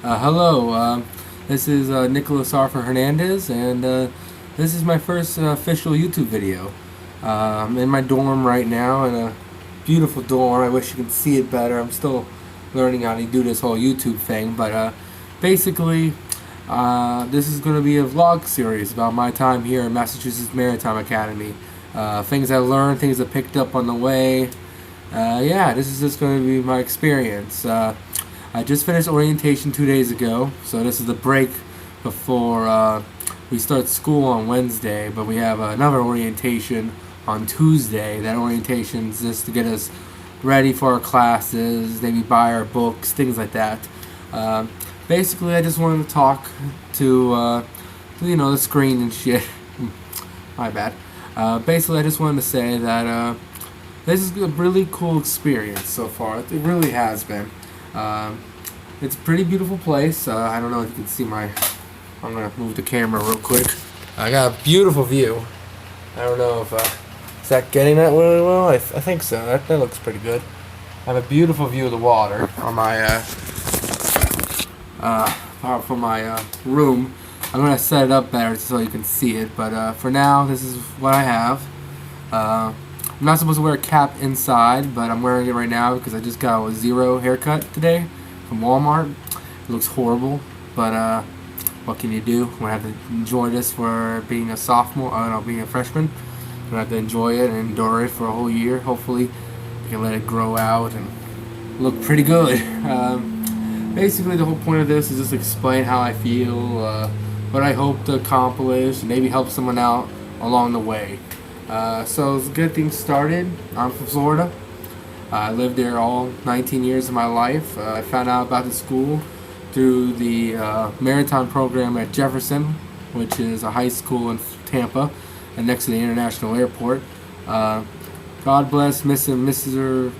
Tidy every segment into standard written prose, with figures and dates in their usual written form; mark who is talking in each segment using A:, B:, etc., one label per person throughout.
A: Hello, this is Nicholas Arthur Hernandez, and this is my first official YouTube video. I'm in my dorm right now, in a beautiful dorm. I wish you could see it better. I'm still learning how to do this whole YouTube thing, but basically, this is going to be a vlog series about my time here at Massachusetts Maritime Academy. Things I learned, things I picked up on the way. Yeah, this is just going to be my experience. I just finished orientation 2 days ago, so this is the break before we start school on Wednesday, but we have another orientation on Tuesday. That orientation is just to get us ready for our classes, maybe buy our books, things like that. Basically, I just wanted to talk to, the screen and shit. My bad. Basically, I just wanted to say that this is a really cool experience so far. It really has been. It's a pretty beautiful place. I don't know if you can see I'm gonna move the camera real quick. I got a beautiful view. I don't know if, is that getting that really well? I think so. That looks pretty good. I have a beautiful view of the water on my, from my, room. I'm gonna set it up better so you can see it, but, for now, this is what I have. I'm not supposed to wear a cap inside, but I'm wearing it right now because I just got a zero haircut today from Walmart. It looks horrible, but what can you do? I'm gonna have to enjoy this for being a sophomore, being a freshman. I'm gonna have to enjoy it and endure it for a whole year. Hopefully, I can let it grow out and look pretty good. Basically, the whole point of this is just explain how I feel, what I hope to accomplish, and maybe help someone out along the way. So let's get things started. I'm from Florida. I lived there all 19 years of my life. I found out about the school through the maritime program at Jefferson, which is a high school in Tampa and next to the International Airport. God bless Mr. and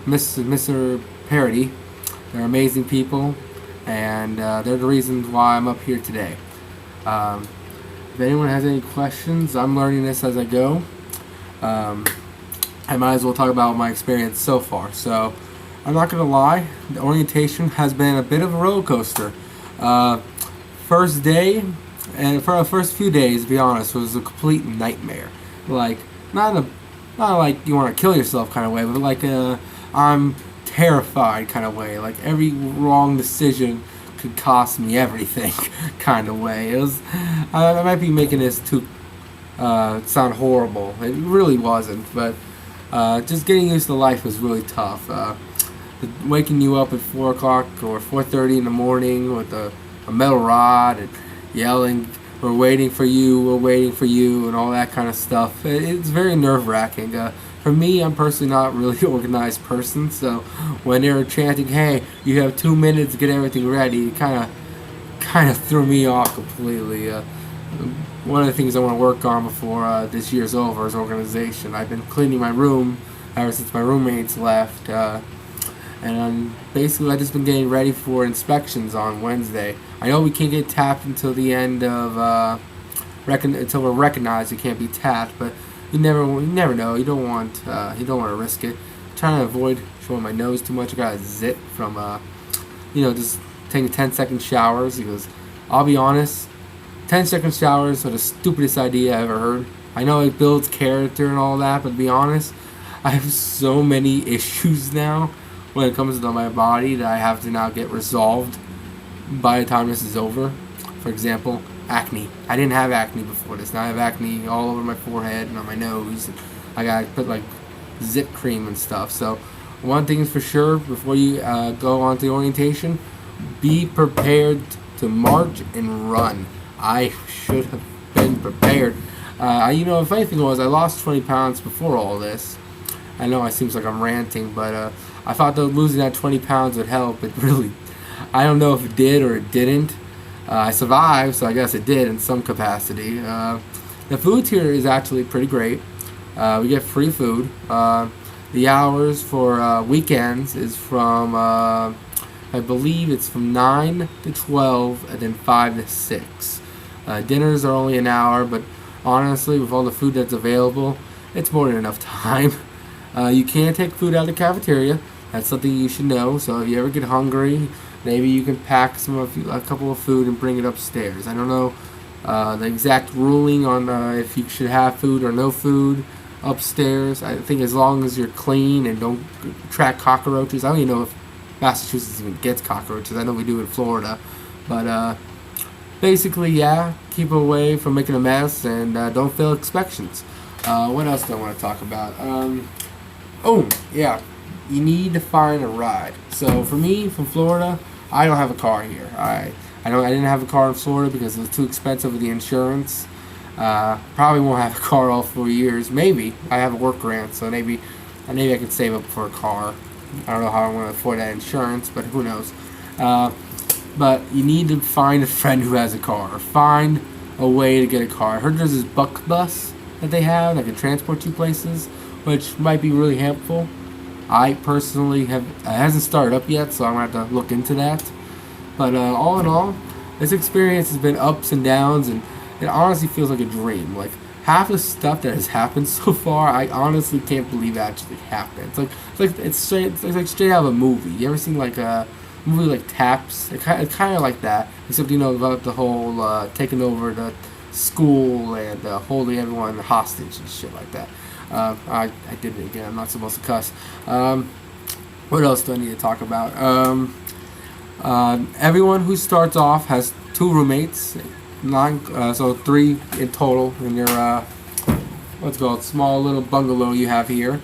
A: Mr. Parody. They're amazing people, and they're the reason why I'm up here today. If anyone has any questions, I'm learning this as I go. I might as well talk about my experience so far. So, I'm not gonna lie, the orientation has been a bit of a roller coaster. First day, and for the first few days, to be honest, was a complete nightmare. Like, not like you want to kill yourself kind of way, but like I'm terrified kind of way. Like every wrong decision could cost me everything kind of way. It was, I might be making this too sound horrible. It really wasn't, but just getting used to life was really tough. Waking you up at 4 o'clock or 4:30 in the morning with a metal rod and yelling, we're waiting for you, and all that kind of stuff. It's very nerve-wracking. For me, I'm personally not really an organized person, so when they were chanting, hey, you have 2 minutes to get everything ready, it kind of threw me off completely. One of the things I want to work on before this year's over is organization. I've been cleaning my room ever since my roommates left, and basically I've just been getting ready for inspections on Wednesday. I know we can't get tapped until the end of until we're recognized. We can't be tapped, but you never know. You don't want to risk it. I'm trying to avoid showing my nose too much. I got a zit from just taking 10-second showers, because I'll be honest, 10-second showers are the stupidest idea I ever heard. I know it builds character and all that, but to be honest, I have so many issues now when it comes to my body that I have to now get resolved by the time this is over. For example, acne. I didn't have acne before this. Now I have acne all over my forehead and on my nose. I gotta put like zit cream and stuff. So one thing is for sure, before you go on to orientation, be prepared to march and run. I should have been prepared. If anything was, I lost 20 pounds before all this. I know it seems like I'm ranting, but I thought that losing that 20 pounds would help. It really, I don't know if it did or it didn't. I survived, so I guess it did in some capacity. The food here is actually pretty great. We get free food. The hours for weekends is from, I believe it's from 9 to 12 and then 5 to 6. Dinners are only an hour, but honestly, with all the food that's available, it's more than enough time. You can take food out of the cafeteria. That's something you should know. So if you ever get hungry, maybe you can pack a couple of food and bring it upstairs. I don't know the exact ruling on if you should have food or no food upstairs. I think as long as you're clean and don't attract cockroaches. I don't even know if Massachusetts even gets cockroaches. I know we do in Florida, but basically, yeah, keep away from making a mess and don't fail inspections. What else do I want to talk about? Oh, yeah, you need to find a ride. So for me, from Florida, I don't have a car here. I didn't have a car in Florida because it was too expensive with the insurance. Probably won't have a car all 4 years. Maybe I have a work grant, so maybe I could save up for a car. I don't know how I'm going to afford that insurance, but who knows. But you need to find a friend who has a car, or find a way to get a car. I heard there's this buck bus that they have that can transport you places, which might be really helpful. I personally it hasn't started up yet, so I'm going to have to look into that. But all in all, this experience has been ups and downs, and it honestly feels like a dream. Like, half the stuff that has happened so far, I honestly can't believe actually happened. It's like straight out of a movie. You ever seen like a movie like Taps? It's kind of like that, except about the whole taking over the school and holding everyone hostage and shit like that. I did it again. I'm not supposed to cuss. What else do I need to talk about? Everyone who starts off has 2 roommates, so 3 in total in your what's it called, small little bungalow you have here.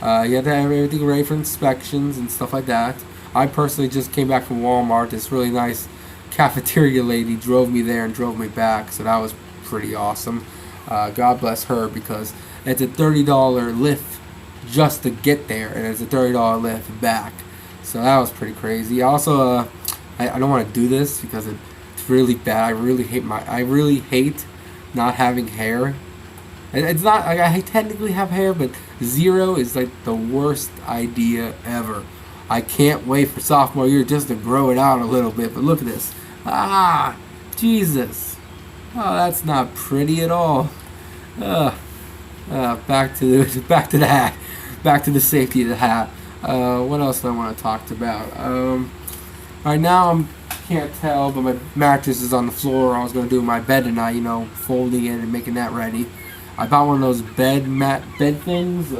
A: You have to have everything ready for inspections and stuff like that. I personally just came back from Walmart. This really nice cafeteria lady drove me there and drove me back, so that was pretty awesome. God bless her, because it's a $30 lift just to get there, and it's a $30 lift back. So that was pretty crazy. Also, I don't want to do this because it's really bad. I really hate not having hair. And it's not like I technically have hair, but 0 is like the worst idea ever. I can't wait for sophomore year just to grow it out a little bit. But look at this. Ah, Jesus. Oh, that's not pretty at all. Back to the hat. Back to the safety of the hat. What else do I want to talk about? Right now I can't tell, but my mattress is on the floor. I was going to do my bed tonight, folding it and making that ready. I bought one of those bed things,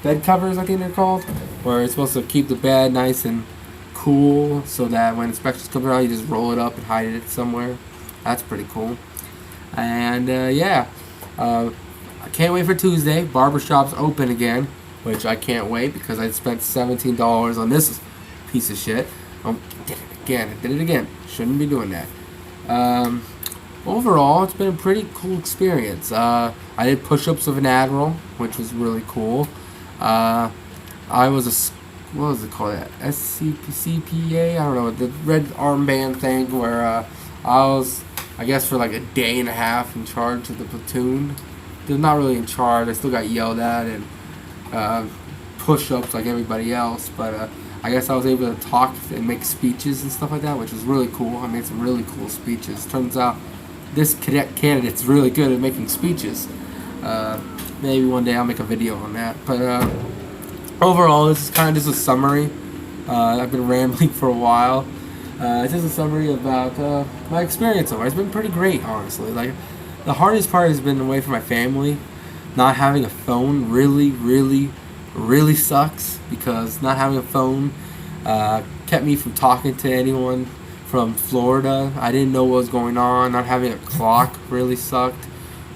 A: bed covers I think they're called, where it's supposed to keep the bed nice and cool so that when inspections come out you just roll it up and hide it somewhere. That's pretty cool. And I can't wait for Tuesday. Barbershop's open again, which I can't wait because I spent $17 on this piece of shit. I did it again. Shouldn't be doing that. Overall, it's been a pretty cool experience. I did push-ups of an admiral, which was really cool. I was what was it called? SCPA? I don't know, the red armband thing where I was, I guess, for like a day and a half in charge of the platoon. They're not really in charge. I still got yelled at and push-ups like everybody else, but I guess I was able to talk and make speeches and stuff like that, which was really cool. I made some really cool speeches. Turns out this cadet candidate's really good at making speeches. Maybe one day I'll make a video on that. But overall, this is kind of just a summary. I've been rambling for a while. It's just a summary about my experience so far. It's been pretty great, honestly. Like, the hardest part has been away from my family. Not having a phone really sucks, because not having a phone kept me from talking to anyone from Florida. I didn't know what was going on. Not having a clock really sucked.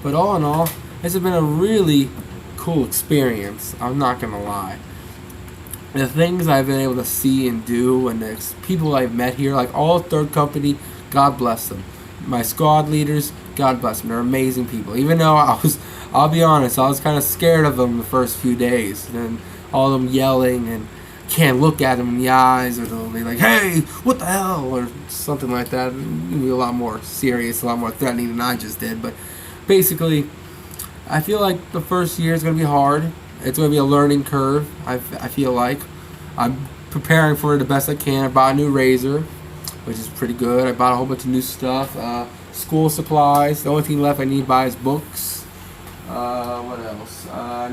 A: But all in all, this has been a really cool experience. I'm not gonna lie. The things I've been able to see and do, and the people I've met here, like all third company, God bless them. My squad leaders, God bless them. They're amazing people. Even though I'll be honest, I was kind of scared of them the first few days. And all them yelling and can't look at them in the eyes, or they'll be like, "Hey, what the hell?" or something like that. It'll be a lot more serious, a lot more threatening than I just did. But basically, I feel like the first year is going to be hard. It's going to be a learning curve. I feel like I'm preparing for it the best I can. I bought a new razor, which is pretty good. I bought a whole bunch of new stuff. School supplies. The only thing left I need to buy is books. What else? I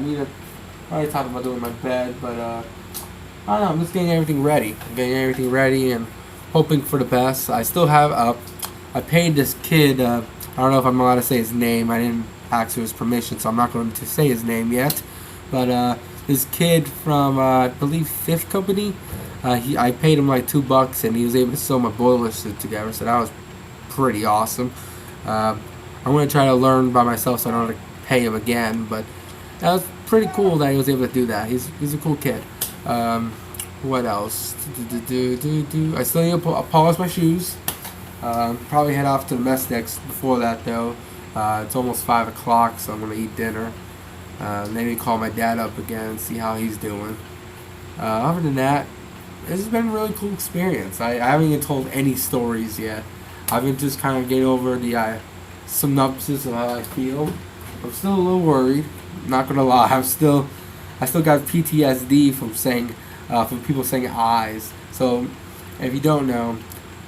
A: already talked about doing my bed, but I don't know. I'm just getting everything ready. I'm getting everything ready, and hoping for the best. I still have I paid this kid. I don't know if I'm allowed to say his name. I didn't ask for his permission, so I'm not going to say his name yet. But this kid from I believe Fifth Company, I paid him like $2, and he was able to sew my boiler suit together. So that was pretty awesome. I'm going to try to learn by myself, so I don't have to pay him again. But that was pretty cool that he was able to do that. He's a cool kid. What else? I still need to polish my shoes. Probably head off to the mess next. Before that, though, it's almost 5 o'clock, so I'm gonna eat dinner. Maybe call my dad up again and see how he's doing. Other than that, this has been a really cool experience. I haven't even told any stories yet. I've been just kind of getting over the synopsis of how I feel. I'm still a little worried. Not gonna lie. I still got PTSD from saying. From people saying eyes. So, if you don't know,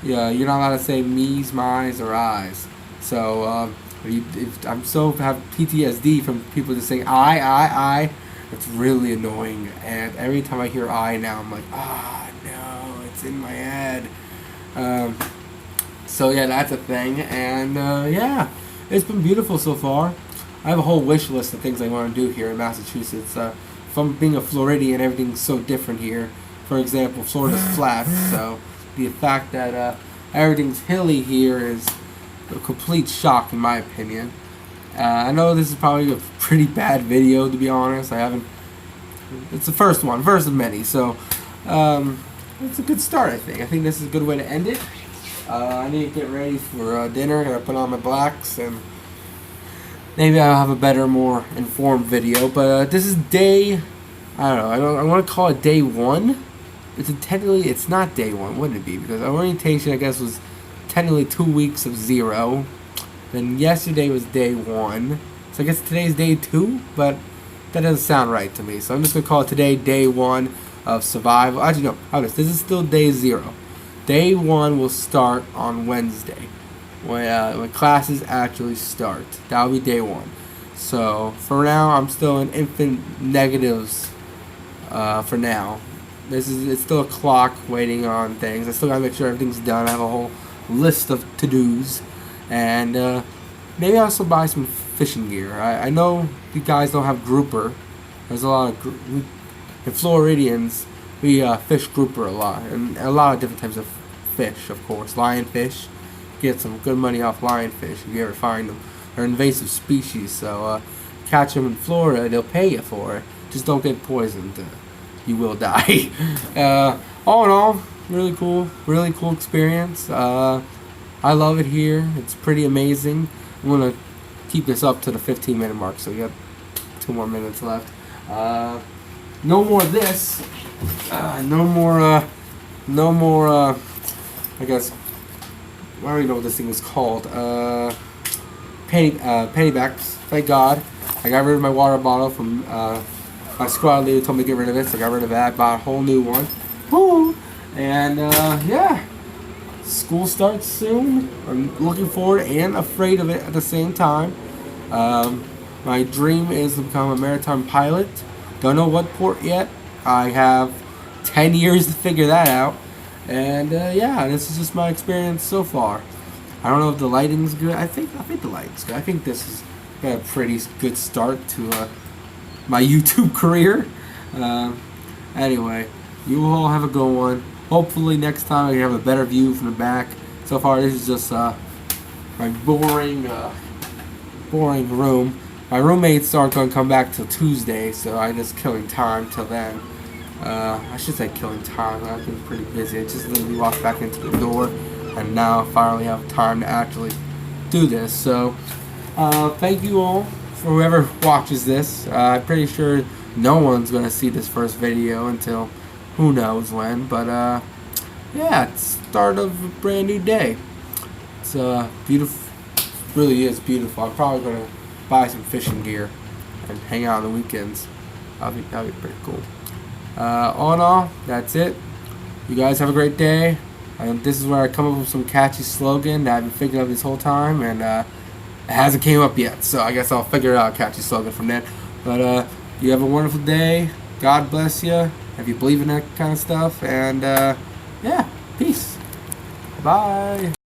A: yeah, you're not allowed to say me's, mine's, or eyes. So, if I'm so have PTSD from people just saying I, it's really annoying. And every time I hear I now, I'm like, no, it's in my head. So yeah, that's a thing. And yeah, it's been beautiful so far. I have a whole wish list of things I want to do here in Massachusetts. From being a Floridian, everything's so different here. For example, Florida's flat, so the fact that everything's hilly here is a complete shock in my opinion. I know this is probably a pretty bad video, to be honest. It's the first of many, so it's a good start, I think. I think this is a good way to end it. I need to get ready for dinner. I gotta put on my blacks, and maybe I'll have a better, more informed video. But this is day, I don't know, I want to call it day 1. It's not day 1, wouldn't it be? Because orientation, I guess, was technically 2 weeks of 0. Then yesterday was day 1. So I guess today's day 2, but that doesn't sound right to me. So I'm just going to call it today day 1 of survival. Actually, no, this is still day 0. Day 1 will start on Wednesday, when classes actually start. That'll be day 1. So for now, I'm still in infant negatives. For now, it's still a clock waiting on things. I still gotta make sure everything's done. I have a whole list of to-dos, and maybe I'll also buy some fishing gear. I know you guys don't have grouper. There's a lot of in Floridians, we fish grouper a lot, and a lot of different types of fish, of course. Lionfish. Get some good money off lionfish if you ever find them. They're invasive species, so catch them in Florida, they'll pay you for it. Just don't get poisoned. You will die. All in all, really cool experience. I love it here. It's pretty amazing. I'm gonna keep this up to the 15-minute mark, so we got 2 more minutes left. No more of this. No more. I guess. I don't even know what this thing was called. Penny backs. Thank God. I got rid of my water bottle from my squad leader told me to get rid of it, so I got rid of that. Bought a whole new one. Woo! And yeah, school starts soon. I'm looking forward and afraid of it at the same time. My dream is to become a maritime pilot. Don't know what port yet. I have 10 years to figure that out. And yeah, this is just my experience so far. I don't know if the lighting's good. I think the lighting's good. I think this is a pretty good start to my YouTube career. Anyway, you all have a good one. Hopefully next time I can have a better view from the back. So far this is just my boring room. My roommates aren't going to come back till Tuesday, so I'm just killing time till then. I should say killing time. I've been pretty busy. I just literally walked back into the door, and now I finally have time to actually do this. So thank you all for whoever watches this. I'm pretty sure no one's going to see this first video until who knows when. But yeah, it's the start of a brand new day. It's beautiful. It really is beautiful. I'm probably going to buy some fishing gear and hang out on the weekends. That'd be pretty cool. All in all, that's it. You guys have a great day. And this is where I come up with some catchy slogan that I've been thinking of this whole time, and it hasn't came up yet. So I guess I'll figure out a catchy slogan from there. But you have a wonderful day. God bless you. If you believe in that kind of stuff, and yeah, peace. Bye.